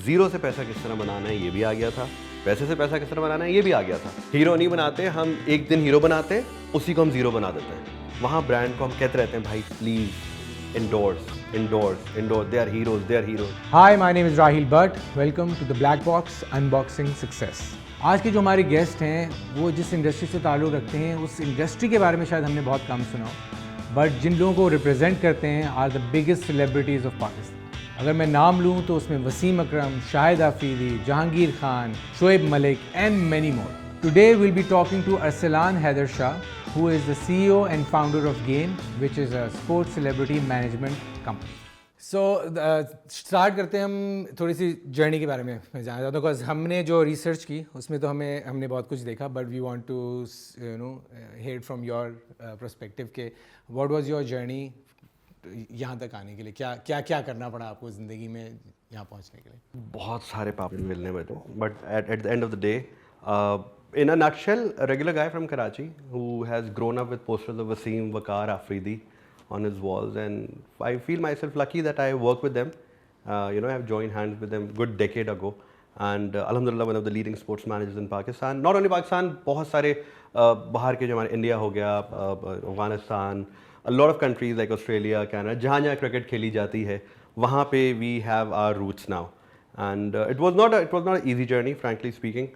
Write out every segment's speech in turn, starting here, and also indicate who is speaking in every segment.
Speaker 1: Zero से पैसा किस तरह बनाना है ये भी आ गया था, पैसे से पैसा किस तरह बनाना है ये भी आ गया था। हीरो नहीं बनाते हम, एक दिन हीरो बनाते उसी को हम जीरो बना देते हैं। वहाँ ब्रांड को हम कहते रहते हैं भाई please endorse, they are heroes.
Speaker 2: Hi, my name is Rahil Bhatt. Welcome to the Black Box Unboxing Success. आज के जो हमारे गेस्ट हैं वो जिस इंडस्ट्री से ताल्लुक़ रखते हैं उस इंडस्ट्री के बारे में शायद हमने बहुत कम सुना हो, बट जिन लोगों को रिप्रेजेंट करते हैं are the biggest celebrities of Pakistan. अगर मैं नाम लूँ तो उसमें Wasim Akram, Shahid Afridi, Jahangir Khan, Shoaib Malik and many more. Today we'll be talking to Arsalan Haider Shah, who is the CEO and founder of Game, which is a sports celebrity management company. So start करते हैं हम थोड़ी सी जर्नी के बारे में मैं जानना चाहता हूँ, बिकॉज हमने जो रिसर्च की उसमें तो हमने बहुत कुछ देखा, but we want to hear from your perspective के व्हाट वाज योर जर्नी यहाँ तक आने के लिए, क्या करना पड़ा आपको ज़िंदगी में यहाँ पहुँचने के लिए।
Speaker 1: बहुत सारे पापड़ मिलने में तो, but at the end of the day, in a nutshell, a regular guy from Karachi who has grown up with posters of Wasim, Waqar, Afridi on his walls, and I feel myself lucky that I work with them. I've joined hands with them good decade ago, and alhamdulillah one of the leading sports managers in Pakistan. Not only Pakistan, बहुत सारे बाहर के जो हमारे India हो गया, Afghanistan, a lot of countries like Australia, Canada, जहाँ cricket खेली जाती है वहाँ पे we have our roots now, and it was not an easy journey, frankly speaking.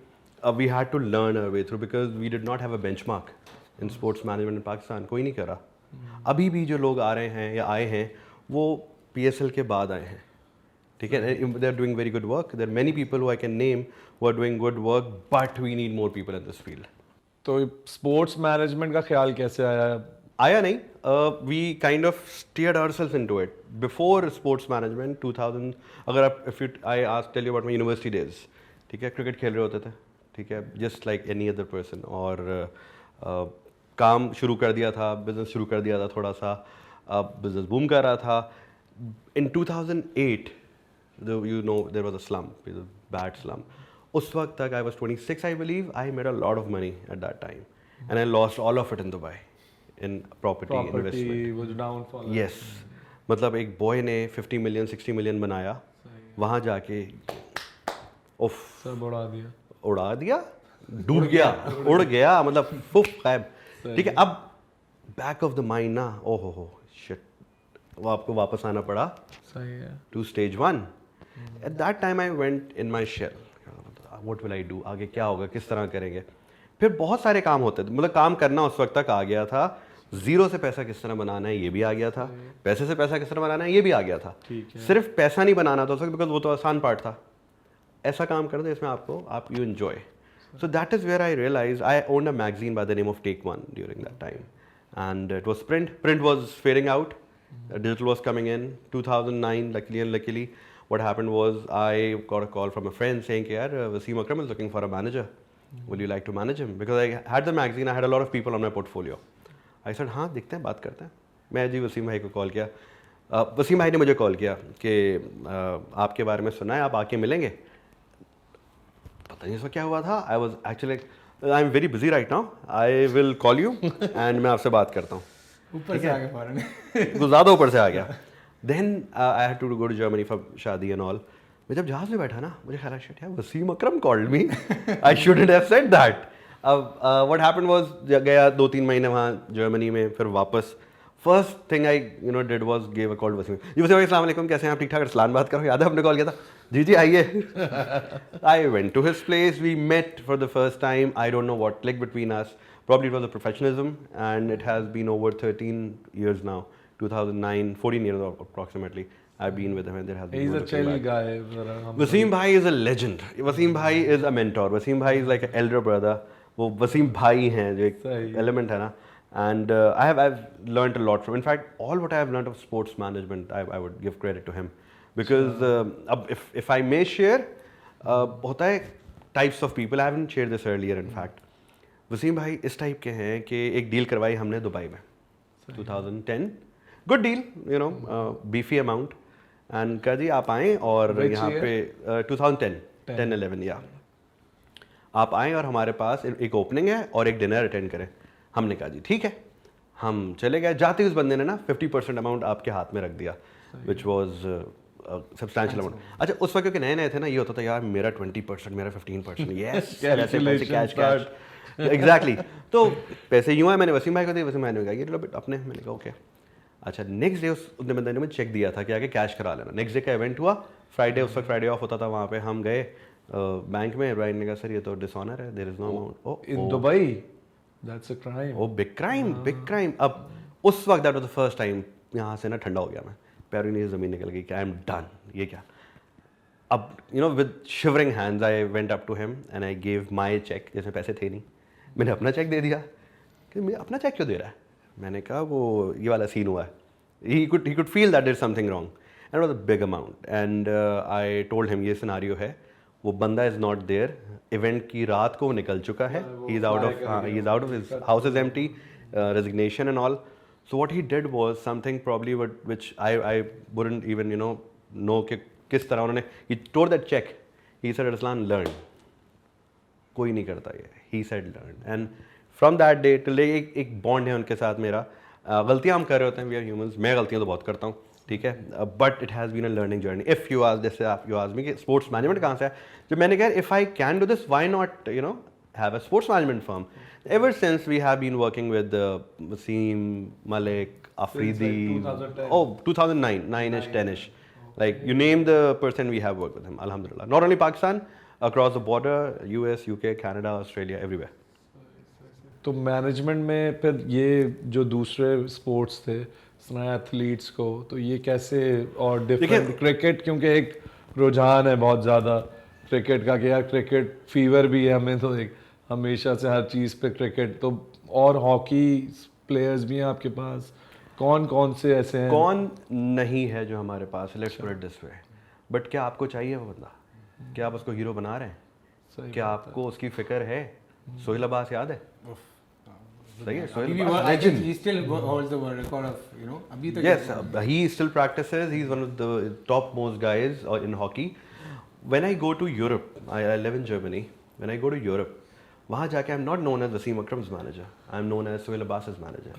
Speaker 1: We had to learn our way through because we did not have a benchmark in sports management in Pakistan. कोई नहीं करा। अभी भी जो लोग आ रहे हैं या आए हैं वो PSL के बाद आए हैं, ठीक है। They are doing very good work. There are many people who I can name who are doing good work, but we need more people in this field.
Speaker 3: तो स्पोर्ट्स मैनेजमेंट का ख्याल कैसे आया?
Speaker 1: आया नहीं, we kind of steered ourselves into it. Before sports management, 2000, अगर आप I tell you about my university days, ठीक है, क्रिकेट खेल रहे होते थे, ठीक है, just like any other person, और काम शुरू कर दिया था, बिजनेस शुरू कर दिया था, थोड़ा सा बिजनेस बूम कर रहा था। In 2008 there was a slump, bad slump. उस वक्त तक I was 26 I believe, I made a lot of money at that time and I lost all of it in Dubai in property investment. Yes, मतलब एक boy ने 50 million 60 million बनाया, वहाँ जाके उफ
Speaker 3: सब
Speaker 1: उड़ा दिया, डूब गया, उड़ गया, मतलब फुफ गायब, ठीक है। अब बैक ऑफ द माइंड ना, ओहो हो शिट, वो आपको वापस आना पड़ा।
Speaker 3: सही है।
Speaker 1: To stage 1 at that time I went in my shell, what will I do, आगे क्या होगा, किस तरह करेंगे। फिर बहुत सारे काम होते थे, मतलब काम करना उस वक्त तक आ गया था। जीरो से पैसा किस तरह बनाना है ये भी आ गया था, पैसे से पैसा किस तरह बनाना है ये भी आ गया था। सिर्फ पैसा नहीं बनाना था उस वक्त, बिकॉज वो तो आसान पार्ट था। ऐसा काम कर दो इसमें आप you enjoy. So that is where I realize I owned a magazine by the name of tech one during that time, and it was print was faring out, digital was coming in 2009 luckily what happened was I got a call from a friend saying कि यार Wasim Akram is looking for a manager, will you like to manage him, because I had the magazine, I had a lot of people on my portfolio. I said हाँ देखते हैं, बात करते हैं। मैं जी वसीम भाई को कॉल किया, वसीम भाई ने मुझे कॉल किया कि आपके बारे में सुना है, आप आके मिलेंगे। पता नहीं इसमें क्या हुआ था, I was actually I am very busy right now, I will call you and मैं आपसे बात करता हूँ।
Speaker 2: ऊपर से आ गया फौरन,
Speaker 1: कुछ ज़्यादा ऊपर से आ गया। Then I had to go to Germany for शादी एंड ऑल। मैं जब जहाज़ में बैठा ना, मुझे ख्याल शिट यार Wasim Akram called me, I shouldn't have said that. अब व्हाट हैपेंड वाज, गया 2-3 महीने वहाँ जर्मनी में, फिर वापस first thing I did was give a call Wasim. जी वसीम भाई अस्सलाम वालेकुम, कैसे हैं आप, ठीक ठाक? अरसलान बात करो, याद है आपने कॉल किया था? जी जी आइए। I went to his place, we met for the first time. I don't know what click between us, probably it was the professionalism, and it has been over 13 years now, 2009, 14 years approximately I've been with him, and there has been
Speaker 3: he's a chill guy.
Speaker 1: Wasim bhai is a legend, Wasim bhai is a mentor, Wasim bhai is like an elder brother, वो वसीम भाई हैं जो एक element है ना, and I've learned a lot from, in fact all what I have learned of sports management I would give credit to him, because अब if I may share, होता है types of people, I haven't shared this earlier in fact. Wasim भाई इस type के हैं कि एक deal करवाई हमने दुबई में 2010, good deal, beefy amount, and कहा जी आप आएँ और यहाँ पे 2010-11 या आप आएँ और हमारे पास एक ओपनिंग है और एक डिनर अटेंड करें। हमने कहा जी ठीक है, हम चले गए। जाते ही उस बंदे ने ना 50% अमाउंट आपके हाथ में रख दिया, विच वॉज सब्सटैंशियल अमाउंट। अच्छा उस वक्त क्योंकि नए नए थे ना, ये होता था यार मेरा 20%, मेरा 15%, यस पैसे पैसे कैश कैश, एग्जैक्टली। तो पैसे यूँ है, मैंने वसीम भाई को दिए, वसीम भाई ने कहा ये लो बेटा अपने, मैंने कहा ओके। अच्छा नेक्स्ट डे उसने बंदे ने मुझे चेक दिया था कि आगे कैश करा लेना। नेक्स्ट डे का इवेंट हुआ, फ्राइडे, उस वक्त फ्राइडे ऑफ होता था वहाँ पे, हम गए बैंक में, ब्राइन ने कहा सर ये तो डिसऑनर है, there is no amount.
Speaker 3: In Dubai, that's a crime.
Speaker 1: Oh big crime, big crime. अब उस वक्त that was the first time यहाँ से ना ठंडा हो गया मैं, पैरों नीचे ज़मीन निकल गई कि आई एम डन, ये क्या। अब you know with shivering hands I went up to him and I gave my cheque, जिसमें पैसे थे नहीं, मैंने अपना चेक दे दिया कि मैं अपना चेक क्यों दे रहा है। मैंने कहा वो ये वाला सीन हुआ है, he could feel that there is something wrong and it was a big amount and I told him ये सिनारियो है, वो बंदा इज़ नॉट देयर, इवेंट की रात को वो निकल चुका है, he is out of his house is empty, resignation and all. So what he did was something probably which I wouldn't even know कि किस तरह उन्होंने, he tore that check, he said Arslan learn, कोई नहीं करता ये, he said learn and from that day till एक bond है उनके साथ मेरा। गलतियाँ हम कर रहे होते हैं, we are humans, मैं गलतियाँ तो बहुत करता हूँ, ठीक है, but it has been a learning journey. If you आज जैसे आप यू आज मी कि स्पोर्ट्स मैनेजमेंट कहाँ से है, जब मैंने कहा if I can do this why not have a sports management firm. Ever since we have been working with Wasim, Malik, Afridi.
Speaker 3: Since like 2010.
Speaker 1: Oh, 2009, 9ish, 10ish. Like you name the person, we have worked with him. Alhamdulillah. Not only Pakistan, across the border, US, UK, Canada, Australia, everywhere.
Speaker 3: तो management में फिर ये जो दूसरे sports थे athletes को, तो ये कैसे, और डिफरेंट क्रिकेट क्योंकि एक रुझान है बहुत ज़्यादा क्रिकेट का कि यार क्रिकेट फीवर भी है हमें, तो एक हमेशा से हर चीज़ पे क्रिकेट, तो और हॉकी प्लेयर्स भी हैं आपके पास, कौन कौन से ऐसे हैं?
Speaker 1: कौन नहीं है जो हमारे पास, let's put it this way, but क्या आपको चाहिए वो बंदा, क्या आप उसको हीरो बना रहे हैं, क्या आपको उसकी फिक्र है? सोहेल अब्बास याद है? सही है, Sohail Abbas
Speaker 2: He still holds the world record of, अभी तक।
Speaker 1: Yes, he still practices. He's one of the top most guys in hockey. When I go to Europe, I live in Germany. When I go to Europe, वहाँ जाके I'm not known as Wasim Akram's manager. I'm known as Sohail Abbas's manager.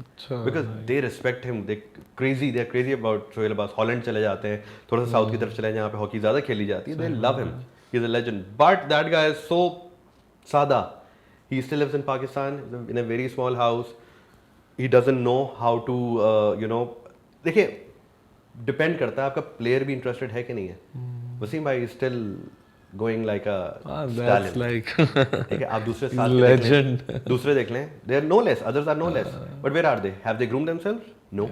Speaker 1: Because they respect him. They're crazy about Sohail Abbas. Holland चले जाते हैं, थोड़ा सा south की तरफ चले जाएं, जहाँ पे हॉकी ज़्यादा खेली जाती है. They love him. He's a legend. But that guy is so सादा. He still lives in Pakistan in a very small house. He doesn't know how to, देखिए, डिपेंड करता है आपका प्लेयर भी इंटरेस्टेड है कि नहीं है. वसीम भाई still going like a
Speaker 3: like
Speaker 1: ठीक है, आप दूसरे साल लेजेंड दूसरे देख लें, they are no less, others are no less, but where are they? Have they groomed themselves? No.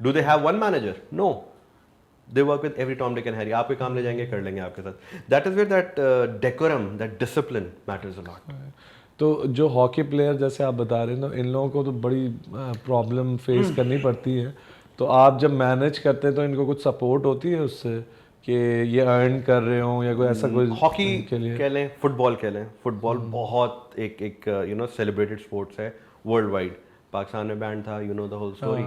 Speaker 1: Do they have one manager? No. They work with every Tom Dick and Harry. आपके काम ले जाएंगे, कर लेंगे आपके साथ. That is where that decorum, that discipline matters a lot.
Speaker 3: तो जो हॉकी प्लेयर जैसे आप बता रहे हैं ना, इन लोगों को तो बड़ी प्रॉब्लम फेस करनी पड़ती है, तो आप जब मैनेज करते हैं तो इनको कुछ सपोर्ट होती है उससे कि ये अर्न कर रहे हो या कोई ऐसा कोई?
Speaker 1: हॉकी कह लें, फुटबॉल कह लें, फुटबॉल बहुत एक सेलिब्रेटेड स्पोर्ट्स है वर्ल्ड वाइड. पाकिस्तान में बैन था, द होल स्टोरी.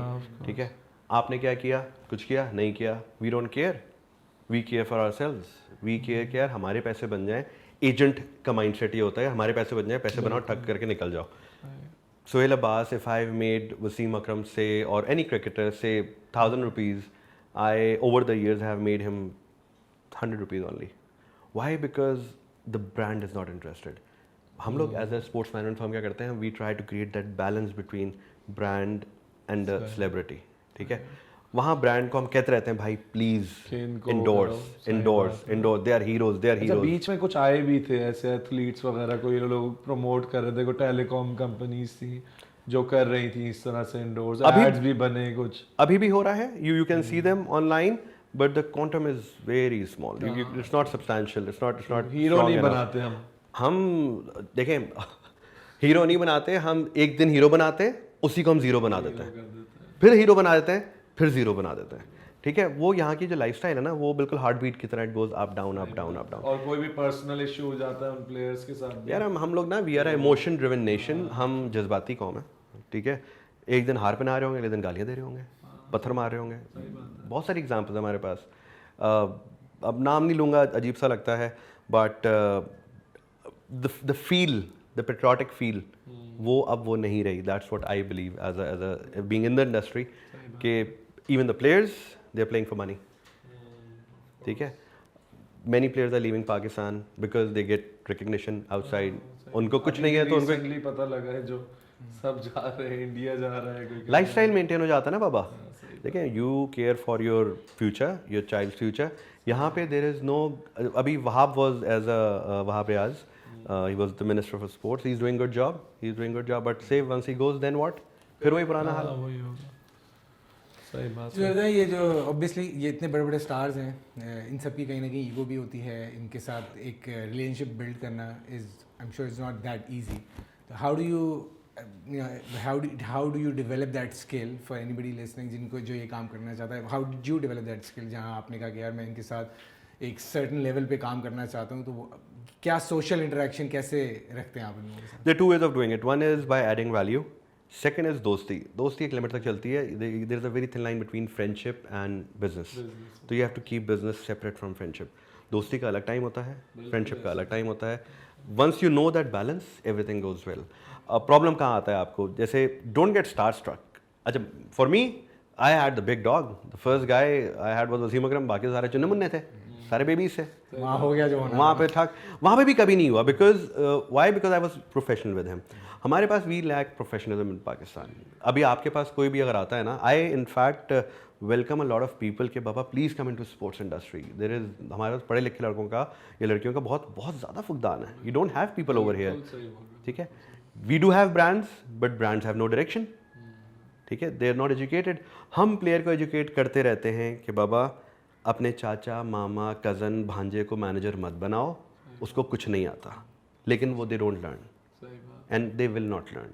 Speaker 1: ठीक है, आपने क्या किया? कुछ किया? नहीं किया. We don't care, we care for ourselves. We care हमारे पैसे बन जाएं. एजेंट का माइंडसेट ये होता है हमारे पैसे बन जाए, पैसे बनाओ, ठग करके निकल जाओ. Sohail Abbas, if I've made Wasim Akram say, or any cricketer say 1,000 rupees, I over the years have made him 100 rupees only. Why? Because the brand is not interested. हम लोग as a sports management firm क्या करते हैं? We try to create that balance between brand and the celebrity. ठीक है, वहाँ brand को हम कहते रहते हैं भाई please endorse, they are heroes, they are heroes.
Speaker 3: बीच में कुछ आए भी थे ऐसे एथलीट्स वगैरह को ये लोग प्रमोट कर रहे थे, कोई टेलीकॉम कंपनीज थी जो कर रही थी इस तरह से इंडोर्स, एड्स भी बने कुछ.
Speaker 1: अभी भी हो रहा है, you can see them online, but the quantum is very small. It's not substantial, it's not
Speaker 3: hero नहीं बनाते
Speaker 1: हम देखें, हीरो नहीं बनाते हम. एक दिन हीरो बनाते हैं, उसी को हम जीरो बना देते हैं, फिर हीरो बना देते हैं, फिर जीरो बना देते हैं. ठीक है, वो यहाँ की जो लाइफस्टाइल है ना, वो बिल्कुल हार्ट बीट की तरह, it goes up down up down up down.
Speaker 3: और कोई भी पर्सनल इशू हो जाता है उन प्लेयर्स के साथ.
Speaker 1: यार हम लोग ना, we are emotion driven nation. हम जज्बाती कौम है. ठीक है, एक दिन हार पहना रहे होंगे, अगले दिन गालियाँ दे रहे होंगे, पत्थर मार रहे होंगे. बहुत सारी एग्जाम्पल्स हमारे पास. अब नाम नहीं लूँगा, अजीब सा लगता है, but the feel, the patriotic feel, वो अब वो नहीं रही. That's what I believe as a being in the industry, कि even the players, they're playing for money. ठीक है. Many players are leaving Pakistan because they get recognition outside. उनको कुछ नहीं है तो उनको
Speaker 3: रिसेंटली पता लगा है जो सब जा रहे हैं, इंडिया जा रहा है कोई.
Speaker 1: लाइफस्टाइल मेंटेन हो जाता है ना बाबा. देखें, you care for your future, your child future. यहाँ पे देर इज़ नो. अभी Wahab was as a Wahab Riaz, he was the minister for sports. He is doing good job, but say once he goes then what, फिर वही पुराना हाल.
Speaker 3: वही होगा. सही बात
Speaker 2: जो है ये जो ऑब्वियसली ये इतने बड़े बड़े स्टार्स हैं, इन सब की कहीं ना कहीं ईगो भी होती है. इनके साथ एक रिलेशनशिप बिल्ड करना is, I am sure is not that easy. How do you develop that skill for anybody listening, जिनको जो ये काम करना चाहता है. How did you develop that skill, जहाँ आपने कहा कि यार मैं इनके साथ एक सर्टन लेवल पे काम करना चाहता हूँ, तो वो क्या सोशल इंटरेक्शन कैसे रखते हैं आप इन लोगों के साथ?
Speaker 1: There are two ways of doing it. One is by adding value. Second is दोस्ती. दोस्ती एक लिमिट तक चलती है. There is a very thin line between friendship and business. तो you have to keep business separate from friendship. दोस्ती का अलग टाइम होता है, फ्रेंडशिप का अलग टाइम होता है. Once you know that balance, everything goes well. Problem कहाँ आता है आपको? जैसे don't get starstruck. अच्छा, for me, I had the big dog. The first guy I had was Wasim अकरम. बाकी सारे चुन्ने मुन्ने थे, सारे बेबीज थे.
Speaker 2: वहाँ हो गया जो होना.
Speaker 1: वहाँ पे था. वहाँ पे भी कभी नहीं हुआ. Because why? Because I was professional with him. हमारे पास we lack professionalism in Pakistan. अभी आपके पास कोई भी अगर आता है ना, I in fact welcome a lot of people के बाबा please come into sports industry. There is, हमारे पास पढ़े लिखे लड़कों का या लड़कियों का बहुत बहुत ज़्यादा फुकदान है. You don't have people over here. ठीक है. We do have brands, but brands have no direction. ठीक है. They are not educated. हम प्लेयर को एजुकेट करते रहते हैं कि बाबा अपने चाचा, मामा, कज़न, भांजे को मैनेजर मत बनाओ, उसको कुछ नहीं आता. लेकिन वो they don't learn and they will not learn.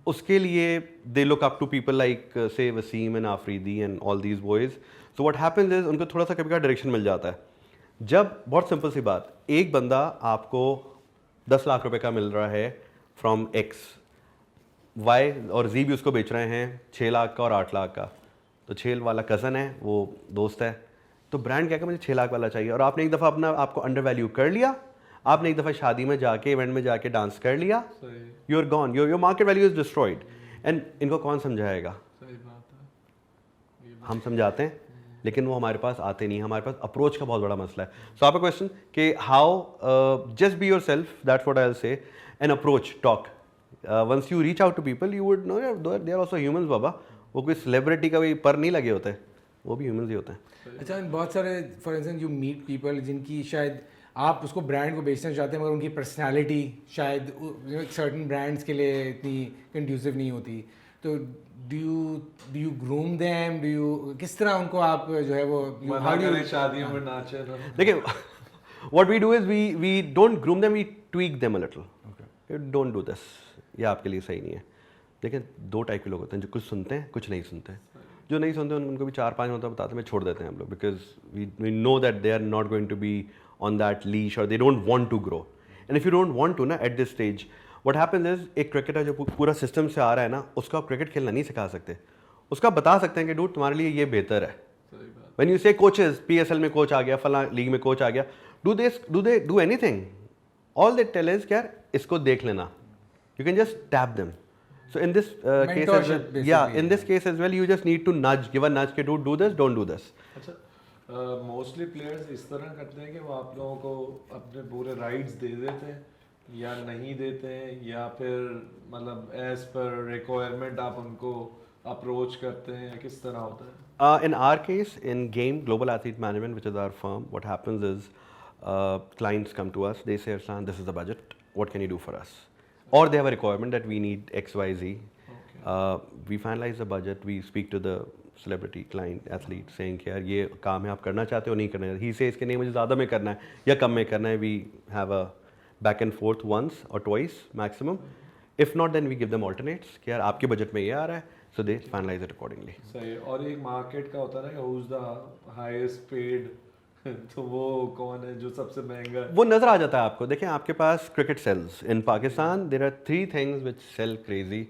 Speaker 1: उसके लिए they look up to people like say Wasim and Afridi and all these boys. So what happens is उनको थोड़ा सा कभी का डायरेक्शन मिल जाता है. जब, बहुत सिंपल सी बात, एक बंदा आपको 10 लाख रुपए का मिल रहा है फ्रॉम एक्स, वाई और जी भी उसको बेच रहे हैं 6 लाख का और 8 लाख का. तो 6 वाला कज़न है, वो दोस्त है, तो ब्रांड क्या, मुझे 6 लाख वाला चाहिए. और आपने एक दफ़ा अपना आपको अंडर वैल्यू कर लिया. आपने एक दफ़ा शादी में जाके, इवेंट में जाके डांस कर लिया, you are gone, your market value is destroyed. And इनको कौन समझाएगा? हम समझाते हैं, लेकिन वो हमारे पास आते नहीं. हमारे पास अप्रोच का बहुत बड़ा मसला है. सो आपका क्वेश्चन कि how, just be yourself, that's what I will say. An approach, talk. Once you reach out to people, you would know they are also humans बाबा. वो कोई सेलिब्रिटी का भी पर नहीं लगे होते, वो भी ह्यूमंस ही होते हैं.
Speaker 2: अच्छा, बहुत सारे for example you meet people जिनकी शायद आप उसको ब्रांड को बेचना चाहते हैं, मगर उनकी पर्सनालिटी शायद सर्टन ब्रांड्स के लिए इतनी कंड्यूसिव नहीं होती. तो डू यू ग्रूम देम, किस तरह उनको आप जो है वो
Speaker 3: शादियों में नाचे.
Speaker 1: देखिए, what we do is we don't groom them, we tweak them a little. You don't do this. ये आपके लिए सही नहीं है. देखिए, 2 टाइप के लोग होते हैं, जो कुछ सुनते हैं, कुछ नहीं सुनते हैं. जो नहीं सुनते उनको भी 4-5 मतलब बताते हैं, छोड़ देते हैं हम लोग. Because we know that they are not going to be on that leash और they don't want to grow. And if you don't want to ना at this stage, what happens is, एक क्रिकेटर जो पूरा system से आ रहा है ना, उसको आप क्रिकेट खेलना नहीं सिखा सकते. उसको आप बता सकते हैं कि डूड तुम्हारे लिए ये बेहतर है. When you say coaches, PSL में कोच आ गया, फला लीग में कोच आ गया, do they do anything? All they tell is क्या, इसको देख लेना. You can just tap them. So in this case as well, in this case as well, you just need to nudge, give a nudge कि do this, don't do this.
Speaker 3: अच्छा, mostly players इस तरह करते हैं कि वो आप लोगों को अपने पूरे राइट्स दे देते हैं या नहीं देते हैं, या फिर मतलब एज पर रिक्वायरमेंट आप उनको अप्रोच करते हैं, या किस तरह होता है?
Speaker 1: In our case, in Game Global Athlete Management, which is our firm, what happens is clients come to us, they say, Arslan, this is the budget, what can you do for us? Or they have a requirement that we need XYZ. We finalize the budget, we speak to the celebrity, client, athlete, saying कि यार ये काम है, आप करना चाहते हो, नहीं करना है. He says कि नहीं, मुझे ज़्यादा में करना है या कम में करना है. We have a back and forth once or twice maximum. If not, then we give them alternates कि यार आपके बजट में ये आ रहा है, so they finalize it accordingly.
Speaker 3: सही. और एक मार्केट का होता है ना कि who's the highest paid, तो वो कौन है जो सबसे महंगा है?
Speaker 1: वो नजर आ जाता है आपको. देखें, आपके पास cricket sells in Pakistan. There are 3 things which sell crazy: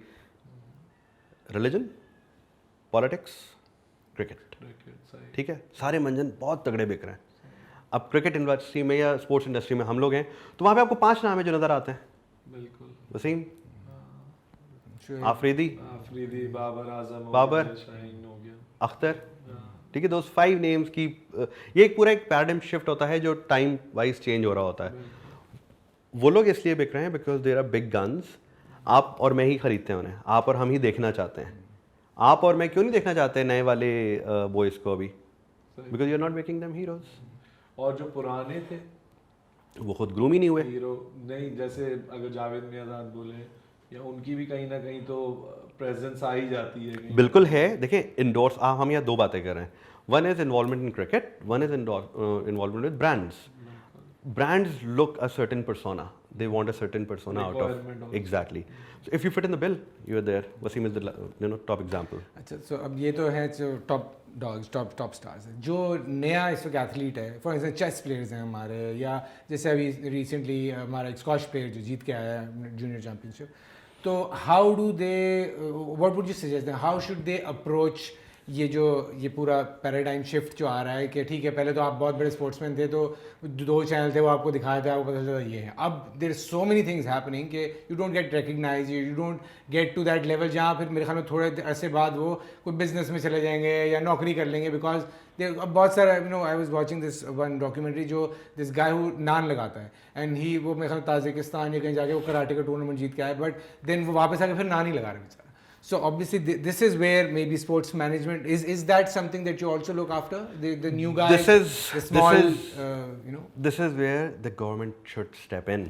Speaker 1: religion, politics, cricket. ठीक है, सारे मंजन बहुत तगड़े बिक रहे हैं. अब क्रिकेट इंडस्ट्री में या स्पोर्ट्स इंडस्ट्री में हम लोग हैं, तो वहाँ पे आपको 5 नाम है जो नजर आते हैं.
Speaker 3: बिल्कुल.
Speaker 1: वसीम, आफरीदी,
Speaker 3: बाबर आजम,
Speaker 1: बाबर,
Speaker 3: शाहीन हो गया,
Speaker 1: अख्तर. ठीक है, दोस 5 नेम्स की ये एक पूरा एक पैराडाइम शिफ्ट होता है जो टाइम वाइज चेंज हो रहा होता है। वो लोग इसलिए बिक रहे हैं because there are big guns. आप और मैं ही खरीदते हैं उन्हें, आप और हम ही देखना चाहते हैं। आप और मैं क्यों नहीं देखना चाहते नए वाले बॉयज को अभी? Because you are not making them heroes.
Speaker 3: और जो पुराने थे
Speaker 1: वो खुद ग्रूम ही नहीं हुए।
Speaker 3: हीरो नहीं, जैसे अगर जावेद मियादाद बोले या उनकी भी कहीं ना कहीं तो प्रेजेंस आ ही जाती है कहीं।
Speaker 1: बिल्कुल है। देखें इंडोर्स, हम यहाँ 2 बातें कर रहे हैं। One is involvement in cricket, one is involvement with brands. Brands look a certain persona. They want a certain persona out
Speaker 3: Requirement
Speaker 1: of.
Speaker 3: also.
Speaker 1: Exactly. So if you fit in the bill, you're there. Wasim is the top example.
Speaker 2: अच्छा, सो अब ये तो है जो top dogs, top stars है। जो नया इस वक्त एथलीट है, फॉर एग्जाम्पल चेस प्लेयर्स हैं हमारे, या जैसे अभी रिसेंटली हमारा एक स्कॉश प्लेयर जो जीत के आया है जूनियर चैम्पियनशिप, तो how do they, what would you suggest, how should they approach ये पूरा पैराडाइम शिफ्ट जो आ रहा है कि ठीक है पहले तो आप बहुत बड़े स्पोर्ट्समैन थे तो 2 चैनल थे वो आपको दिखाया था, आपको पता चला ये है। अब there so many things happening कि you don't get recognize, you don't get to that level जहाँ फिर मेरे ख्याल में थोड़े अरसे बाद वो कोई बिजनेस में चले जाएंगे या नौकरी कर लेंगे। बिकॉज अब बहुत सारा I was watching this one documentary जो दिस गाय हु नान लगाता है एंड ही वो मेरे ख्याल ताजिकिस्तान या कहीं जाके वो कराटे का टूर्नामेंट जीत के आया, बट देन वो वापस आके फिर नान ही लगा रहे बेचारा। So obviously this is where maybe sports management is that something that you also look after, the new guys, the small
Speaker 1: this is where the government should step in.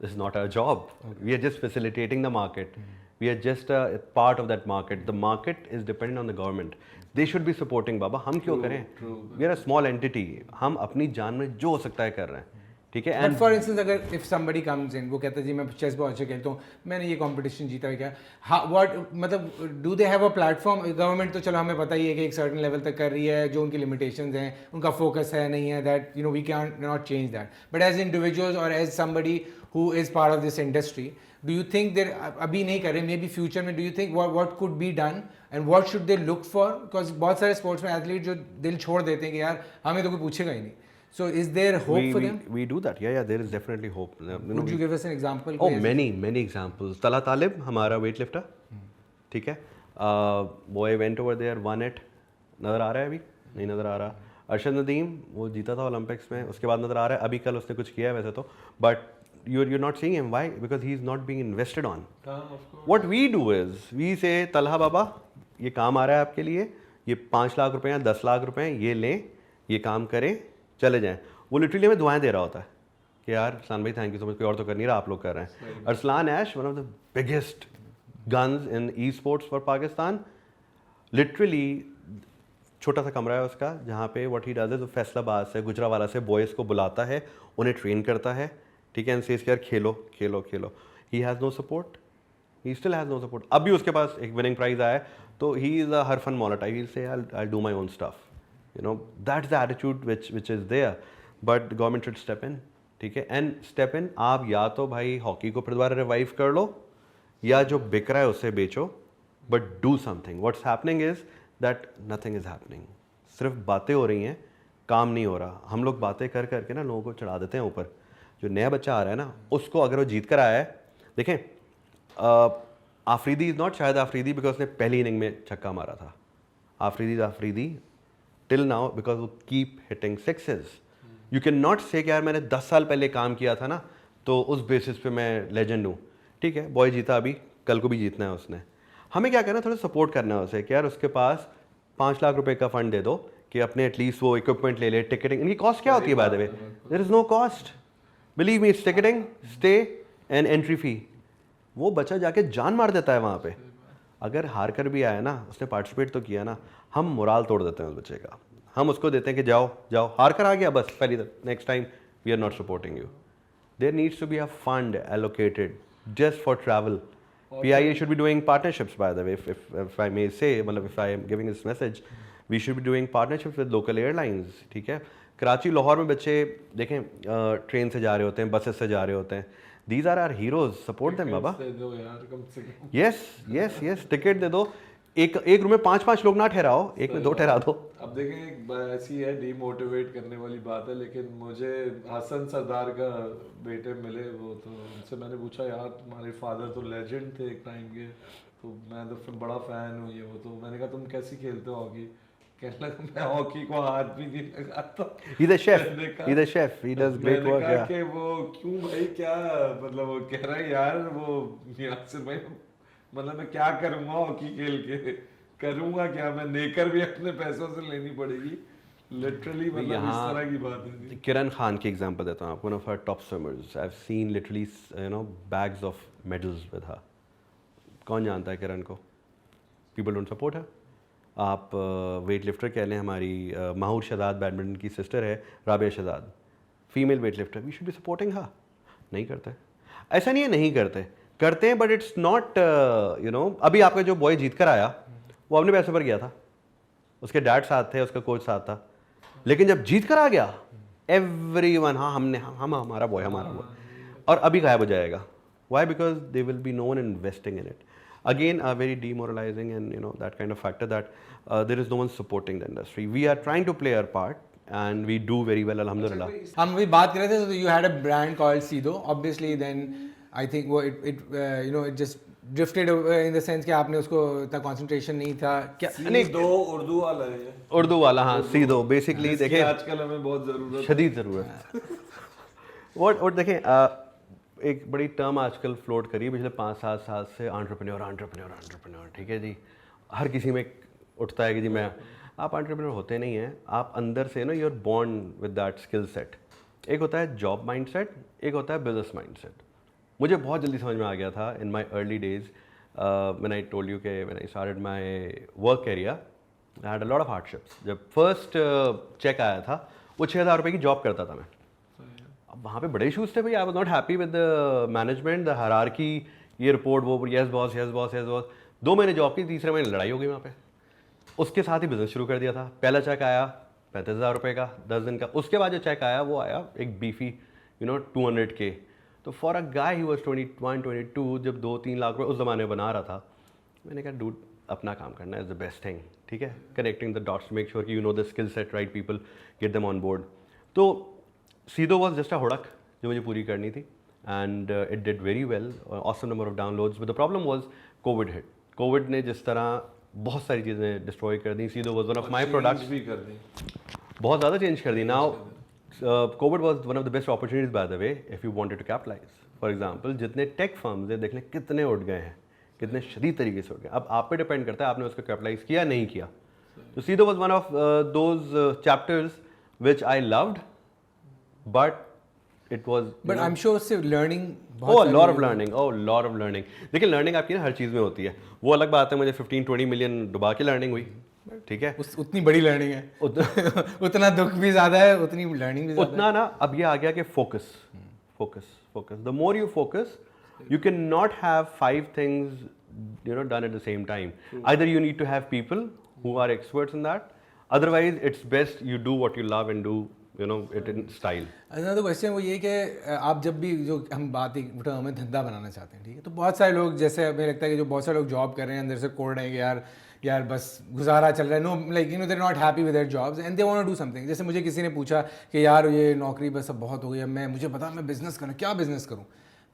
Speaker 1: This is not our job. We are just facilitating the market. We are just a part of that market. The market is dependent on the government. They should be supporting बाबा, हम क्यों करें? We are a small entity. हम अपनी जान में जो हो सकता है कर रहे हैं, ठीक है।
Speaker 2: एंड फॉर इंस्टेंस अगर इफ समबडी कम्स इन, वो कहता है जी मैं चेस बहुत अच्छा खेलता हूँ, मैंने ये कंपटीशन जीता है, क्या व्हाट मतलब do they have a platform? Government तो चलो हमें पता ही है कि एक सर्टेन लेवल तक कर रही है, जो उनकी लिमिटेशंस हैं, उनका फोकस है नहीं है, that you know we can not change that, but as individuals और as somebody who is part of this industry, do you think there अभी नहीं कर रहे, मे बी फ्यूचर में, do you think what could be done and what should they look for? Because बहुत सारे sports में athlete जो दिल छोड़ देते हैं कि यार हमें तो कोई पूछेगा ही नहीं। So is there hope for them?
Speaker 1: We do that. Yeah, there is definitely hope.
Speaker 2: Would you give us an example?
Speaker 1: Oh, many examples. Tala Talib, हमारा weightlifter, ठीक है, boy went over there, won it. नज़र आ रहा है अभी? नहीं नज़र आ रहा। अरशद नदीम, वो जीता था ओलंपिक्स में, उसके बाद नज़र आ रहा है, अभी कल उसने कुछ किया है वैसे तो, but you're not seeing him. Why? Because he is not being invested on. What we do is we say, Talha बाबा ये काम आ रहा है आपके लिए, ये 5 लाख रुपए या 10 लाख रुपए ये लें, ये काम करें, चले जाएं। वो लिटरली हमें दुआएं दे रहा होता है कि यार अरसलान भाई थैंक यू सो मच, कोई और तो कर नहीं रहा, आप लोग कर रहे हैं। Arsalan Ash, one of the biggest guns in esports for Pakistan, literally छोटा सा कमरा है उसका जहाँ पे व्हाट ही डज है, तो फैसलाबाद से गुजरावाला से बॉयज़ को बुलाता है, उन्हें ट्रेन करता है, ठीक है, एंड सेज यार खेलो खेलो खेलो। He has no support, he still has no support. अब भी उसके पास एक विनिंग प्राइज आया है, तो ही इज़ अ हर फन मौला type, he says I do my own stuff, you know, that's the attitude which is there, but the government should step in, ठीक है, and step in। आप या तो भाई हॉकी को फिर दोबारा रिवाइव कर लो, या जो बिक रहा है उससे बेचो, but do something। what's happening is that nothing is happening। सिर्फ बातें हो रही हैं, काम नहीं हो रहा। हम लोग बातें कर करके ना लोगों को चढ़ा देते हैं ऊपर। जो नया बच्चा आ रहा है ना, उसको अगर वो जीत कर आया है, देखें आफरीदी इज़ नॉट शायद आफरीदी बिकॉज उसने पहली इनिंग में छक्का मारा था। Afridi till now because we keep hitting sixes। You cannot say कि यार मैंने 10 साल पहले काम किया था ना तो उस बेसिस पे मैं लेजेंड हूँ, ठीक है, बॉय जीता अभी, कल को भी जीतना है उसने। हमें क्या करना है, थोड़ा सपोर्ट करना है उसे कि यार उसके पास 5 लाख रुपए का फंड दे दो कि अपने एटलीस्ट वो इक्विपमेंट ले ले, टिकटिंग, इनकी कॉस्ट क्या होती है by the way? There is no cost, believe me, it's ticketing, stay and entry fee. वो बच्चा जाके जान मार देता है वहाँ पे। अगर हार कर भी आया ना, उसने पार्टिसिपेट तो किया ना, हम मोराल तोड़ देते हैं उस बच्चे का। हम उसको देते हैं कि जाओ जाओ, हार कर आ गया बस, पहली next time we are not supporting you. There needs to be a fund allocated just for travel. PIA should be doing partnerships, by the way, if I may say, मतलब if I am giving this message, we should be doing partnerships with local airlines, ठीक है। कराची लाहौर में बच्चे देखें train से जा रहे होते हैं, बसेस से जा रहे होते हैं, these are our heroes, support them बाबा। yes, टिकट दे दो, एक रूम में 5-5 लोग ना ठहराओ, एक में 2 ठहरा दो।
Speaker 3: अब देखें ऐसी है डीमोटिवेट करने वाली बात है, लेकिन मुझे हसन सरदार का बेटे मिले, वो तो उनसे मैंने पूछा यार तुम्हारे फादर तो लेजेंड थे एक टाइम के, तो मैं तो फिर बड़ा फ़ैन हूँ ये वो, तो मैंने कहा तुम कैसी खेलते हो हॉकी? कहने लगा मैं हॉकी को हाथ भी नहीं लगाता।
Speaker 1: He's a chef.
Speaker 3: मैंने कहा-
Speaker 1: He's a chef. He does great
Speaker 3: मैंने
Speaker 1: work.
Speaker 3: कहा
Speaker 1: Yeah.
Speaker 3: कि वो क्यों भाई, क्या मतलब, वो कह रहा है यार वो यासिर भाई, मतलब मैं क्या करूंगा हॉकी खेल के, करूंगा क्या, मैं नेकर भी अपने पैसों से लेनी पड़ेगी लिटरली, मतलब इस
Speaker 1: यहाँ
Speaker 3: तरह की बात है।
Speaker 1: किरण खान की एग्जांपल देता हूँ आपको, one of our top swimmers. I have seen literally bags of medals with her. कौन जानता है किरण को? पीपल डोंट सपोर्ट है। आप वेट लिफ्टर कह लें, हमारी माहूर शहजाद बैडमिंटन की सिस्टर है Rabia Shahzad, female weight lifter, we should be supporting her. नहीं करते। ऐसा नहीं है नहीं करते, करते हैं, बट इट्स नॉट अभी आपका जो बॉय जीत कर आया वो अपने पैसे पर गया था, उसके डैड साथ थे, उसका कोच साथ था, लेकिन जब जीत कर आ गया एवरीवन, हाँ हमने, हम हमारा बॉय, और अभी गायब हो जाएगा। Why? Because they will be no one investing in it. Again, very demoralizing, and that kind of factor that there is no one supporting the industry. We are trying to play our part, and we do very well, alhamdulillah.
Speaker 2: हम अभी बात कर रहे थे, so you had a brand called Sido, obviously then I think वो it just drifted in the sense कि आपने उसको इतना concentration नहीं था क्या?
Speaker 3: नहीं, दो उर्दू वाला है,
Speaker 1: उर्दू वाला, हाँ सीधो बेसिकली देखें
Speaker 3: आजकल हमें बहुत जरूरत,
Speaker 1: शदीद ज़रूरत। और देखें एक बड़ी टर्म आजकल फ्लोट करी पिछले 5-7 साल से, एंटरप्रेन्योर। ठीक है जी, हर किसी में उठता है कि जी मैं, आप एंटरप्रेन्योर होते नहीं हैं, आप अंदर से you are born with that skill set. एक होता है जॉब माइंडसेट, एक होता है बिजनेस माइंडसेट। मुझे बहुत जल्दी समझ में आ गया था in my early days, when I told you के when I started my work career, I had a lot of hardships. जब फर्स्ट चेक आया था वो 6,000 रुपये की जॉब करता था मैं। अब वहाँ पे बड़े इशूज़ थे भाई, I was not happy with the management, the hierarchy, ये रिपोर्ट वो, yes boss yes boss yes boss. 2 महीने जॉब की, तीसरे महीने लड़ाई हो गई वहाँ पे। उसके साथ ही बिजनेस शुरू कर दिया था। पहला चेक आया 35,000 रुपये का 10 दिन का। उसके बाद जो चेक आया वो आया एक बीफी 200K। तो for a guy he was 21-22, जब 2-3 लाख रुपये उस ज़माने में बना रहा था, मैंने कहा डूड अपना काम करना इज़ द बेस्ट थिंग। ठीक है, connecting the dots, make sure कि you know the skill set, right people, get them on board. तो सीधो वॉज जस्ट अ हुड़क जो मुझे पूरी करनी थी, and it did very well, awesome number of downloads. But the problem was Covid hit. Covid ने जिस तरह बहुत सारी चीज़ें डिस्ट्रॉय कर दी, सीधो was one of my products
Speaker 3: भी कर दी,
Speaker 1: बहुत ज़्यादा चेंज कर दी। Now Covid was one of the best opportunities by the way if you wanted to capitalise. For example जितने टेक फर्म्स हैं, देख लें कितने उठ गए हैं, कितने शदीद तरीके से उठ गए। अब आप पे डिपेंड करता है आपने उसको कैपिटलाइज किया नहीं किया। तो सीधो was one of those chapters which I loved, but it was,
Speaker 2: But I'm sure उससे learning
Speaker 1: लॉट ऑफ लर्निंग। देखिए लर्निंग आपकी ना हर चीज़ में होती है। वो अलग बात है, मुझे 15-20 मिलियन डुबा के लर्निंग हुई, ठीक है,
Speaker 2: उतनी बड़ी लर्निंग है, उतना दुख भी ज़्यादा है, उतनी लर्निंग भी ज़्यादा
Speaker 1: उतना ना। अब ये आ गया कि focus. The more you focus, you cannot have 5 things done at the same time. Either you need to have people who are experts in that, otherwise it's best you do what you love and do it in style.
Speaker 2: Another question वो ये कि आप जब भी जो हम बात एक हमें धंधा बनाना चाहते हैं, ठीक है, तो बहुत सारे लोग, जैसे हमें लगता है कि जो बहुत सारे लोग जॉब कर रहे हैं अंदर से कोड रहे हैं कि यार बस गुजारा चल रहा है, know like they're not happy with their jobs and they want to do something. जैसे मुझे किसी ने पूछा कि यार ये नौकरी बस अब बहुत हो गई, अब मुझे पता मैं बिज़नेस करना, क्या बिज़नेस करूँ?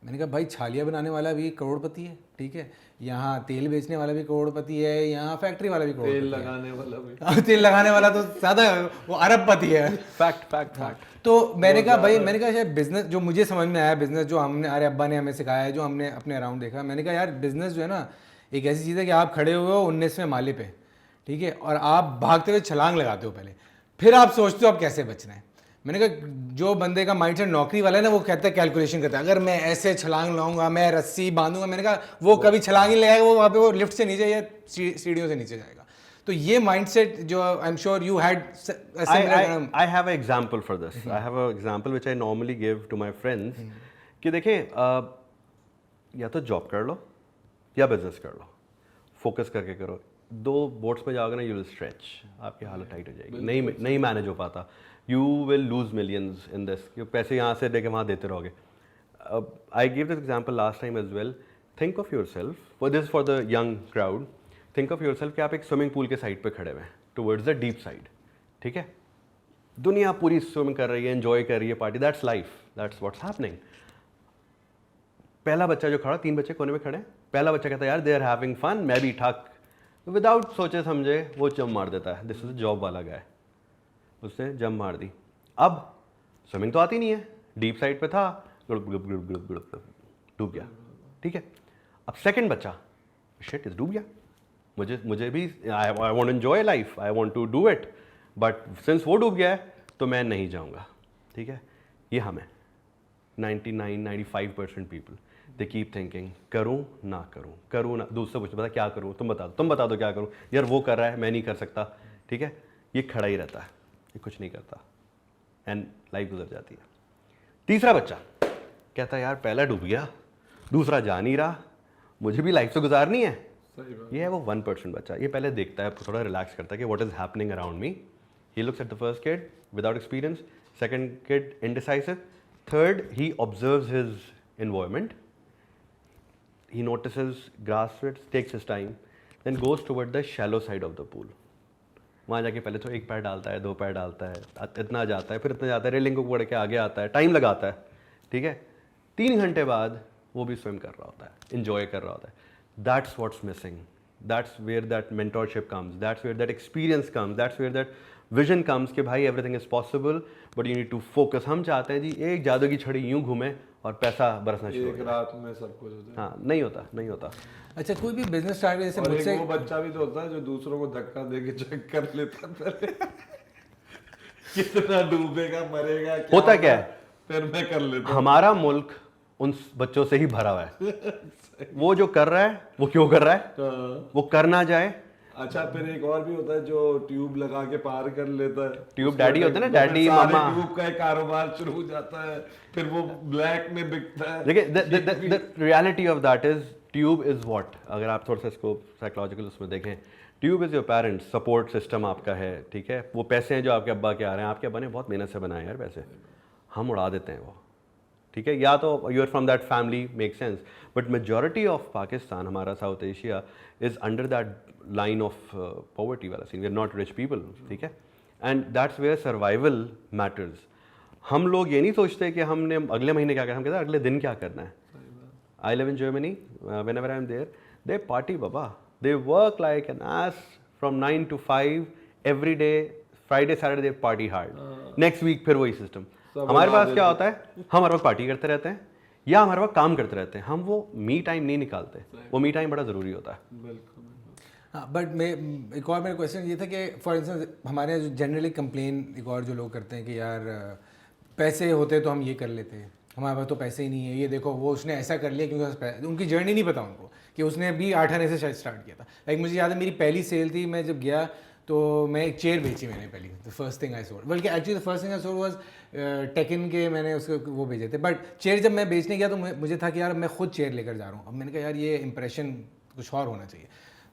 Speaker 2: मैंने कहा भाई छालिया बनाने वाला भी करोड़पति है, ठीक है, यहाँ तेल बेचने वाला भी करोड़पति है, यहाँ फैक्ट्री वाला भी करोड़पति है,
Speaker 3: तेल लगाने वाला भी,
Speaker 2: तेल लगाने वाला तो ज़्यादा वो अरबपति है।
Speaker 1: फैक्ट।
Speaker 2: तो मैंने कहा भाई, मैंने कहा शायद बिजनेस जो मुझे समझ में आया, बिजनेस जो हमने, अरे अब्बा ने हमें सिखाया है, जो हमने अपने अराउंड देखा, मैंने कहा यार बिजनेस जो है ना एक ऐसी चीज़ है कि आप खड़े हुए हो 19वें माले पे, ठीक है, और आप भागते हुए छलांग लगाते हो पहले, फिर आप सोचते हो आप कैसे बचना है। मैंने कहा जो बंदे का माइंडसेट नौकरी वाला है ना, वो कहता है कैलकुलेशन करता है, अगर मैं ऐसे छलांग लाऊंगा, मैं रस्सी बांधूंगा, मैंने कहा वो कभी छलांग ही लगाएगा, वो वहाँ पे वो लिफ्ट से नीचे या सीढ़ियों से नीचे जाएगा। तो ये माइंडसेट जो I am sure you had,
Speaker 1: I have an example for this. I have an example which I normally give to my friends कि देखें या तो जॉब कर लो या बिजनेस कर लो, फोकस करके करो। 2 बोट्स में जाओगे ना, यू विल स्ट्रेच, आपकी हालत टाइट हो जाएगी, नहीं मैनेज हो पाता, you will lose millions in this, पैसे यहाँ से लेके वहाँ देते रहोगे। I give this example last time as well. Think of yourself, for this for the young crowd, think of yourself कि आप एक स्विमिंग पूल के साइड पे खड़े हुए हैं टुवर्ड्स द डीप साइड, ठीक है, दुनिया पूरी स्विमिंग कर रही है, एंजॉय कर रही है, party, that's life, that's what's happening. पहला बच्चा जो खड़ा, 3 बच्चे कोने में खड़े हैं, पहला बच्चा कहता है यार दे आर हैविंग फन, मैं भी ठक, विदाउट सोचे समझे वो जंप मार देता है, दिस इज जॉब वाला गाय, उसने जंप मार दी। अब स्विमिंग तो आती नहीं है, डीप साइड पे था, डूब गया, ठीक है। अब सेकंड बच्चा, शिट इज डूब गया, मुझे भी I want enjoy life, I want to do it, but since वो डूब गया है तो मैं नहीं जाऊंगा, ठीक है। ये हम है 99-95% पीपल, दे कीप थिंकिंग करूं ना दूसरे पूछते बता क्या करूं, तुम बता दो क्या करूं, यार वो कर रहा है मैं नहीं कर सकता, ठीक है। ये खड़ा ही रहता है, ये कुछ नहीं करता, एंड लाइफ गुजर जाती है। तीसरा बच्चा कहता है यार पहला डूब गया, दूसरा जा नहीं रहा, मुझे भी लाइफ तो गुजारनी है। ये है वो 1% बच्चा, ये पहले देखता है, थोड़ा रिलैक्स करता है कि what is happening around me. He looks at the first kid without experience, second kid indecisive, third he observes his environment, he notices grass roots, takes his time, then goes toward the shallow side of the pool. वहाँ जाके पहले तो एक पैर डालता है, 2 पैर डालता है, इतना जाता है, फिर इतना जाता है, रेलिंग को पकड़ के आगे आता है, टाइम लगाता है, ठीक है। 3 घंटे बाद वो भी स्विम कर रहा होता है, इंजॉय कर रहा होता है। That's what's missing, that's where that mentorship comes, that's where that experience comes, that's where that vision comes कि भाई everything is possible but you need to focus. हम चाहते हैं जी एक जादू की छड़ी यूं घूमे और पैसा बरसना शुरू हो
Speaker 3: एक रात में सब कुछ होता है।
Speaker 1: हाँ, नहीं होता।
Speaker 2: अच्छा, कोई भी बिजनेस स्टार्ट जैसे
Speaker 3: और
Speaker 2: मुझसे
Speaker 3: एक वो बच्चा भी तो होता है जो दूसरों को धक्का दे के चेक कर लेता है पहले कितना डूबेगा मरेगा
Speaker 1: होता क्या है,
Speaker 3: फिर मैं कर लेता हूँ।
Speaker 1: हमारा मुल्क उन बच्चों से ही भरा हुआ है। वो जो कर रहा है वो क्यों कर रहा है, वो कर ना जाए।
Speaker 3: अच्छा, फिर एक और भी होता है जो ट्यूब लगा के पार कर लेता है।
Speaker 1: ट्यूब डैडी होते हैं ना, डैडी
Speaker 3: सारे
Speaker 1: मामा।
Speaker 3: ट्यूब का एक कारोबार शुरू हो जाता है, फिर वो ब्लैक में बिकता है।
Speaker 1: देखिए the reality of that is tube is what, अगर आप थोड़ा सा इसको साइकोलॉजिकल उसमें देखें, tube is your parents, support system आपका है, ठीक है। वो पैसे हैं जो आपके अब्बा के आ रहे हैं, आपके अब्बा ने बहुत मेहनत से बनाए यार पैसे, हम उड़ा देते हैं वो, ठीक है। या तो you are from that family, make sense, but majority of Pakistan, हमारा South Asia is under that line of poverty वाला scene, we are not rich people, ठीक है। And that's where survival matters. हम लोग ये नहीं सोचते कि हमने अगले महीने क्या करना, हम कहते हैं अगले दिन क्या करना है। I live in Germany, whenever I am there, they party baba, they work like an ass from 9 to 5 every day, Friday Saturday they party hard, next week फिर वही सिस्टम। हमारे पास क्या होता है, हम हर वक्त पार्टी करते रहते हैं या हमारे वक्त काम करते रहते हैं, हम वो मी टाइम नहीं निकालते। वो मी टाइम बड़ा ज़रूरी होता है।
Speaker 2: हाँ, बट मैं एक और मेरा क्वेश्चन ये था कि फॉर इंस्टेंस हमारे यहाँ जनरली कंप्लेन एक और जो लोग करते हैं कि यार पैसे होते तो हम ये कर लेते हैं, हमारे पास तो पैसे ही नहीं है, ये देखो वो उसने ऐसा कर लिया क्योंकि उनकी जर्नी नहीं पता उनको कि उसने भी 8 आने से शायद स्टार्ट किया था। लाइक मुझे याद है मेरी पहली सेल थी, मैं जब गया तो मैं एक चेयर बेची मैंने पहली, the first thing I sold, बल्कि actually the first thing I sold was taken के, मैंने उसको वो भेजे थे। बट चेयर जब मैं बेचने गया तो मुझे था कि यार मैं खुद चेयर लेकर जा रहा हूँ। अब मैंने कहा यार ये इंप्रेशन कुछ और होना चाहिए।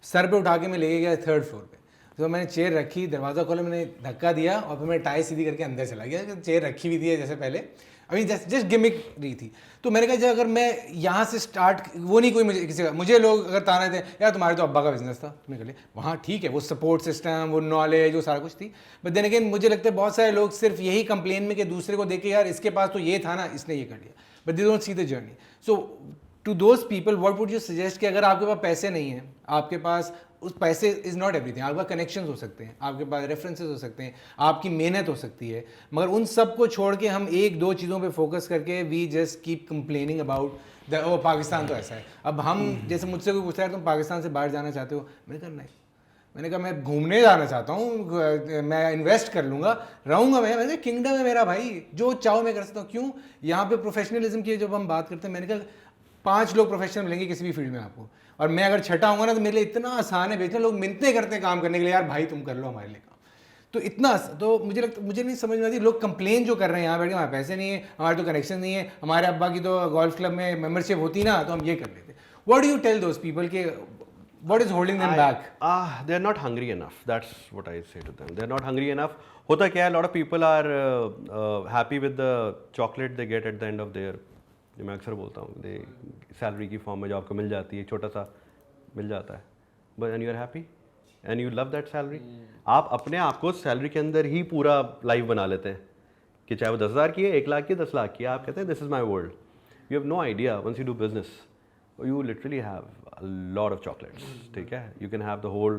Speaker 2: सर पे उठा के मैं लेके गया 3rd फ्लोर पे, तो मैंने चेयर रखी, दरवाज़ा खोला, मैंने धक्का दिया और फिर मैं टाई सीधी करके अंदर चला गया। चेयर रखी हुई थी जैसे पहले, अभी जस्ट गिमिक रही थी। तो मैंने कहा अगर मैं यहाँ से स्टार्ट, वो नहीं कोई मुझे किसी का, मुझे लोग अगर ताना थे यार तुम्हारे तो अब्बा का बिजनेस था तुमने कर लिया, वहाँ ठीक है, वो सपोर्ट सिस्टम, वो नॉलेज, वो सारा कुछ थी। बट देन अगेन मुझे लगता है बहुत सारे लोग सिर्फ यही कंप्लेन में कि दूसरे को देख के यार इसके पास तो ये था ना, इसने ये कर लिया, but they don't see the journey. So to those people what would you suggest कि अगर आपके पास पैसे नहीं हैं, आपके पास उस पैसे इज़ नॉट एवरीथिंग, आपके पास कनेक्शंस हो सकते हैं, आपके पास रेफरेंसेस हो सकते हैं, आपकी मेहनत हो सकती है, मगर उन सब को छोड़ के हम 1-2 चीज़ों पे फोकस करके we just keep complaining about the oh Pakistan तो ऐसा है। अब हम जैसे मुझसे कोई पूछता है तुम पाकिस्तान से बाहर जाना चाहते हो, मैंने कहा नहीं, मैंने कहा मैं घूमने जाना चाहता हूँ, मैं इन्वेस्ट कर लूँगा, रहूँगा मैंने कहा किंगडम है मेरा भाई, जो चाहो मैं कर सकता हूँ। क्यों यहाँ पे प्रोफेशनलिज्म की जब हम बात करते हैं, मैंने कहा 5 लोग प्रोफेशनल मिलेंगे किसी भी फील्ड में आपको, और मैं अगर छठा होऊंगा ना तो मेरे लिए इतना आसान है बेचना, लोग मिन्नतें करते हैं काम करने के लिए, यार भाई तुम कर लो हमारे लिए काम। तो इतना, तो मुझे लगता, मुझे नहीं समझ में आती लोग कंप्लेन जो कर रहे हैं यहाँ बैठ के, हमारे पैसे नहीं है, हमारे तो कनेक्शन नहीं है, हमारे अब्बा की तो गोल्फ क्लब में मेंबरशिप होती ना तो हम ये कर लेते। What do you tell those people के what is holding them back?
Speaker 1: They are not hungry enough, that's what I say to them, they are not hungry enough। होता क्या है, lot of people are happy with the chocolate they get at the end of their, जो मैं अक्सर बोलता हूँ, salary की form में जो आपको मिल जाती है, छोटा सा मिल जाता है, but and you are happy and you love that salary. आप अपने आप को सैलरी के अंदर ही पूरा लाइफ बना लेते हैं कि चाहे वो 10,000 की है, 1 लाख की है, 10 लाख की है, आप कहते हैं this is my world. You have no idea once you do business, you literally have a lot of chocolates, ठीक है? You can have the whole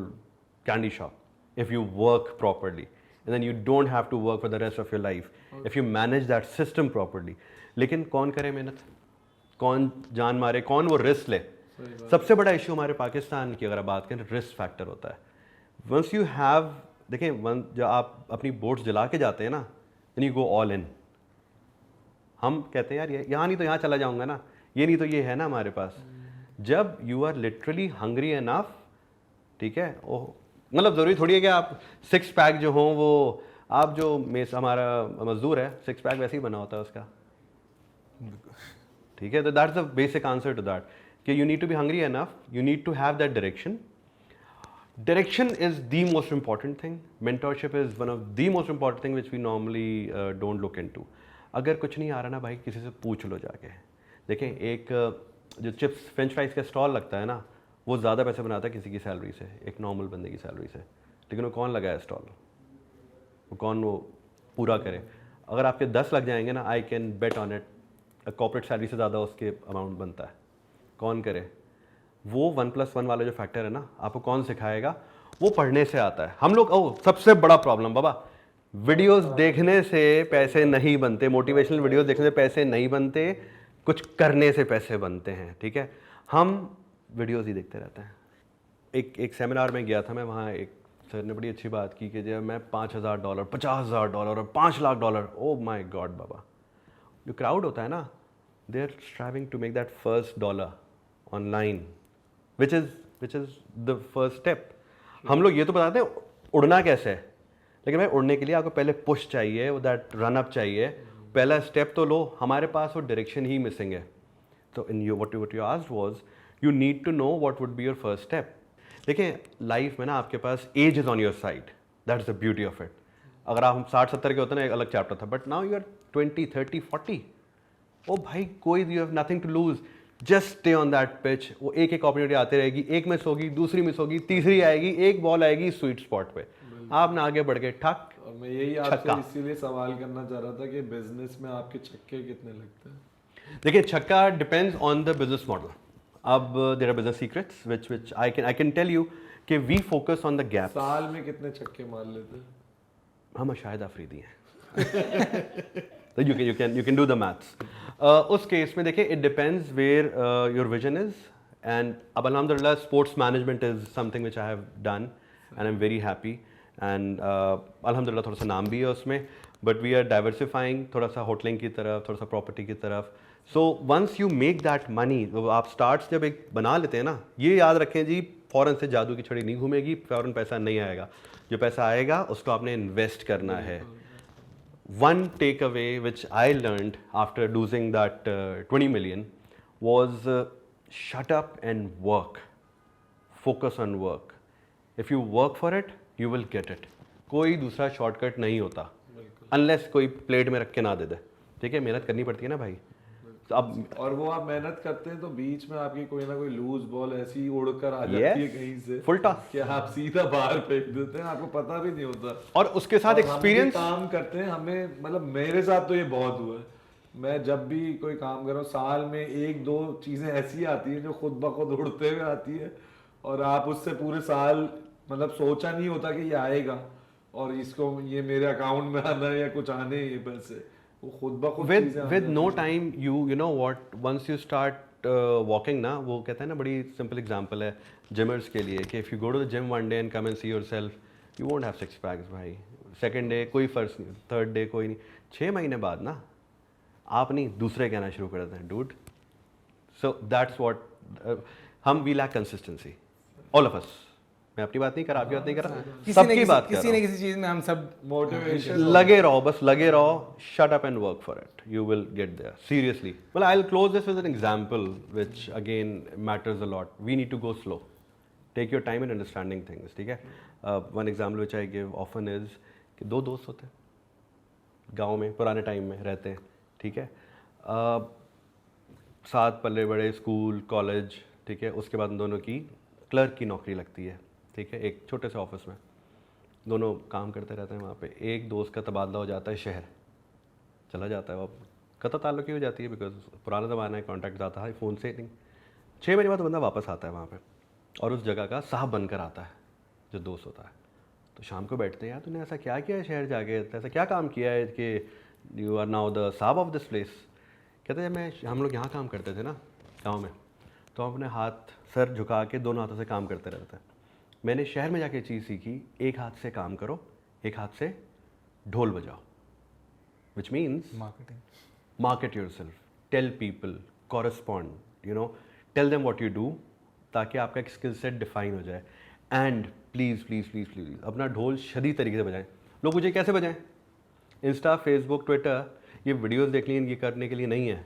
Speaker 1: candy shop if you work properly, and then you don't have to work for the rest of your life if you manage that system properly. लेकिन कौन करे मेहनत, कौन जान मारे, कौन वो रिस्क ले? सबसे बड़ा इशू हमारे पाकिस्तान की अगर आप बात करें, रिस्क फैक्टर होता है. वंस यू हैव, देखें, जब आप अपनी बोट्स जला के जाते हैं ना, then you go all in. हम कहते हैं यार यहाँ नहीं तो यहाँ चला जाऊँगा ना, ये नहीं तो ये है ना हमारे पास. जब you are literally hungry enough, ठीक है, ओह, मतलब ज़रूरी थोड़ी है कि आप 6 पैक जो हों वो, आप जो हमारा मजदूर है 6 पैक वैसे ही बना होता है उसका, ठीक है. तो that's the basic answer to that, कि you need to be hungry enough, you need to have that direction. Direction is the most important thing. Mentorship is one of the most important thing which we normally don't look into. अगर कुछ नहीं आ रहा ना भाई, किसी से पूछ लो जाके. देखें, एक जो चिप्स फ्रेंच फ्राइज का स्टॉल लगता है ना, वो ज़्यादा पैसे बनाता है किसी की सैलरी से, एक नॉर्मल बंदे की सैलरी से. लेकिन वो कौन लगाया स्टॉल, वो कौन वो पूरा करे? अगर आपके 10 लग जाएंगे ना, I can bet on it, corporate salary से ज़्यादा उसके अमाउंट बनता है. कौन करे? वो 1+1 वाला जो फैक्टर है ना, आपको कौन सिखाएगा? वो पढ़ने से आता है. हम लोग, सबसे बड़ा प्रॉब्लम बाबा, वीडियोस देखने से पैसे नहीं बनते, मोटिवेशनल वीडियोस देखने से पैसे नहीं बनते, कुछ करने से पैसे बनते हैं, ठीक है? हम वीडियोस ही देखते रहते हैं. एक सेमिनार में गया था मैं, वहाँ एक सर ने बड़ी अच्छी बात की कि जब मैं $5,000, $50,000 और $5,00,000, ओ माई गॉड बाबा, जो क्राउड होता है ना, they are striving to make that first dollar online, which is the first step. हम लोग ये तो बताते हैं उड़ना कैसे है, लेकिन भाई उड़ने के लिए आपको पहले पुश चाहिए, वो दैट रन अप चाहिए, पहला स्टेप तो लो. हमारे पास वो डायरेक्शन ही मिसिंग है. तो इन you what you asked was you need to know what would be your first step. देखिए, लाइफ में ना आपके पास age is on your side, that's the beauty of it. अगर आप 60-70 के होते ना, एक अलग चैप्टर था, but now you are 20, 30, 40. Oh भाई, कोई you have nothing to lose, just stay on that pitch. वो एक अपॉर्चुनिटी आती रहेगी, एक मिस होगी, दूसरी मिस होगी, तीसरी आएगी, एक बॉल आएगी स्वीट स्पॉट पे, आपने आगे बढ़ के ठक.
Speaker 3: और मैं यही आपसे इसीलिए सवाल करना चाह रहा था कि बिजनेस में आपके छक्के कितने लगते हैं?
Speaker 1: देखिए, छक्का depends on the business model. अब there are business secrets which I can tell you कि we focus on the gap.
Speaker 3: साल में कितने छक्के मार लेते हैं?
Speaker 1: हम शायद अफरीदी हैं. तो you can do the maths. उस केस में देखिए, it depends where your vision is, and अब अल्हम्दुलिल्लाह sports management is something which I have done and I'm very happy, and अल्हम्दुलिल्लाह थोड़ा सा नाम भी है उसमें, but we are diversifying थोड़ा सा होटलिंग की तरफ, थोड़ा सा प्रॉपर्टी की तरफ. So once you make that money, आप स्टार्ट्स जब एक बना लेते हैं ना, ये याद रखें जी, फ़ौरन से जादू की छड़ी नहीं घूमेगी, फ़ौरन पैसा नहीं आएगा. जो पैसा आएगा उसको आपने इन्वेस्ट करना है. One takeaway which I learned after losing that 20 million was shut up and work. Focus on work. If you work for it, you will get it. कोई दूसरा शॉर्टकट नहीं होता, unless कोई प्लेट में रख के ना दे दे. ठीक है, मेहनत करनी पड़ती है ना भाई. तो अब
Speaker 3: और वो आप मेहनत करते हैं तो बीच में आपकी कोई ना कोई लूज बॉल ऐसी उड़कर आ जाती है कहीं से,
Speaker 1: फुल टॉस,
Speaker 3: कि आप सीधा बाहर फेंक देते हैं, आपको पता भी नहीं होता.
Speaker 1: और उसके साथ एक्सपीरियंस
Speaker 3: काम करते हैं. हमें, मतलब मेरे साथ तो ये बहुत हुआ है. मैं जब भी कोई काम कर रहा हूँ, साल में 1-2 चीजें ऐसी आती हैं जो खुद ब खुद उड़ते हुए आती है, और आप उससे पूरे साल, मतलब सोचा नहीं होता कि ये आएगा और इसको, ये मेरे अकाउंट में आना है या कुछ आने ये पैसे, वो खुद ब खुद
Speaker 1: with no time you know what, once you start walking ना, वो कहते हैं ना, बड़ी सिंपल एग्जांपल है जिमर्स के लिए कि if you go to the gym one day and come and see yourself, you won't have 6 packs भाई. सेकंड डे कोई फर्क नहीं, थर्ड डे कोई नहीं, 6 महीने बाद ना आप नहीं, दूसरे कहना शुरू कर देते हैं डूड. सो दैट्स व्हाट हम, we lack consistency, all of us. मैं अपनी बात नहीं कर रहा, आपकी बात नहीं कर रहा, सबकी बात कर रहा हूं.
Speaker 2: किसी न किसी चीज में हम सब
Speaker 3: मोटिवेशन.
Speaker 1: लगे रहो, बस लगे रहो. Shut up and work for it, you will get there. Seriously. Well, I will close this with an example which again matters a lot. We need to go slow. Take your time in understanding things. ठीक है. One example which I give often is कि 2 दोस्त होते हैं, गाँव में पुराने time में रहते हैं. ठीक है. साथ पले बड़े, स्कूल, कॉलेज. ठीक है. उसके बाद दोनों की क्लर्क की नौकरी लगती है. ठीक है, एक छोटे से ऑफिस में दोनों काम करते रहते हैं. वहाँ पे एक दोस्त का तबादला हो जाता है, शहर चला जाता है. वो कतई ताल्लुक़ ही हो जाती है, बिकॉज पुराना ज़माना है, कॉन्टैक्ट ज़्यादा है, फ़ोन से नहीं. 6 महीने बाद बंदा वापस आता है वहाँ पे और उस जगह का साहब बनकर आता है जो दोस्त होता है। तो शाम को बैठते हैं, यार तूने ऐसा क्या किया है शहर जाके, ऐसा क्या काम किया है कि यू आर नाउ द साहब ऑफ दिस प्लेस। कहते हैं हम लोग यहाँ काम करते थे ना गाँव में, तो हम अपने हाथ सर झुका के दोनों हाथों से काम करते रहते हैं। मैंने शहर में जाके चीज़ सीखी, एक हाथ से काम करो, एक हाथ से ढोल बजाओ, which means market yourself, tell people, correspond, you know, tell them what you do, ताकि आपका एक स्किल सेट डिफाइन हो जाए। And please please please please अपना ढोल शदीद तरीके से बजाएं। लोग मुझे कैसे बजाएं? इंस्टा, फेसबुक, ट्विटर, ये वीडियोस देखने ये करने के लिए नहीं है,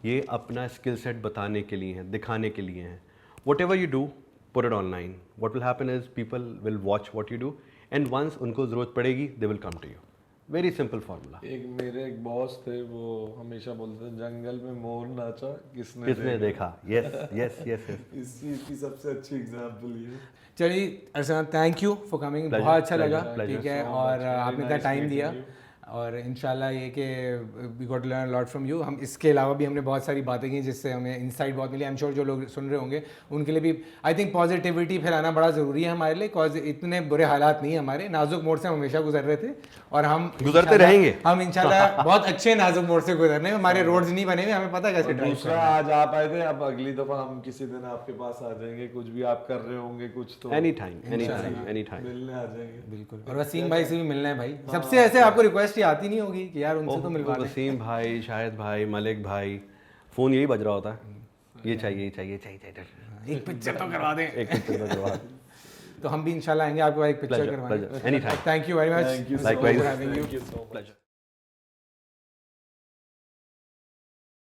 Speaker 1: ये अपना स्किल सेट बताने के लिए है, दिखाने के लिए है। Whatever you do, put it online. What will happen is people will watch what you do and once उनको ज़रूरत पड़ेगी they will come to you. Very simple formula.
Speaker 3: एक मेरे एक बॉस थे, वो हमेशा बोलते थे जंगल में मोर नाचा
Speaker 1: किसने देखा। Yes yes yes yes.
Speaker 3: इस चीज की सबसे अच्छी एग्जांपल ये।
Speaker 2: चलिए Arsalan, thank you for coming, बहुत अच्छा लगा। ठीक है, और आपने इतना टाइम दिया, और इंशाल्लाह ये कि we got to learn lot from you. हम इसके अलावा भी हमने बहुत सारी बातें की जिससे हमें इंसाइट बहुत मिली। आई एम श्योर जो लोग सुन रहे होंगे उनके लिए भी आई थिंक पॉजिटिविटी फैलाना बड़ा ज़रूरी है हमारे लिए, कॉज इतने बुरे हालात नहीं है हमारे, नाजुक मोड़ से हम हमेशा गुजर रहे थे और हम
Speaker 1: गुजरते रहेंगे।
Speaker 2: हम इंशाल्लाह बहुत अच्छे नाजुक मोड़ से गुजरने, हमारे रोड्स नहीं बने हुए, हमें पता कैसे ड्राइव
Speaker 3: दूसरा आज आप आए थे, अब अगली दफा हम किसी दिन आपके पास आ जाएंगे, कुछ भी आप कर रहे होंगे कुछ तो
Speaker 1: any time any time any time
Speaker 3: मिलने आ जाएंगे।
Speaker 2: बिल्कुल। और वसीम भाई से भी मिलना है भाई, सबसे ऐसे आपको रिक्वेस्ट ही आती नहीं होगी कि यार उनसे तो मिलवा दें।
Speaker 1: वसीम भाई, शाहिद भाई, मलिक भाई, फ़ोन यही बज रहा होता है, ये चाहिए चाहिए चाहिए चाहिए,
Speaker 2: एक पिक्चर तो करवा दें।
Speaker 1: एक पिक्चर करवा।
Speaker 2: तो हम भी इंशाल्लाह आएंगे आपके पास एक पिक्चर करवाने।
Speaker 1: Any time.
Speaker 2: Thank you very much.
Speaker 3: Thank you so
Speaker 1: Likewise.
Speaker 3: much. Thank you so much.
Speaker 1: Pleasure.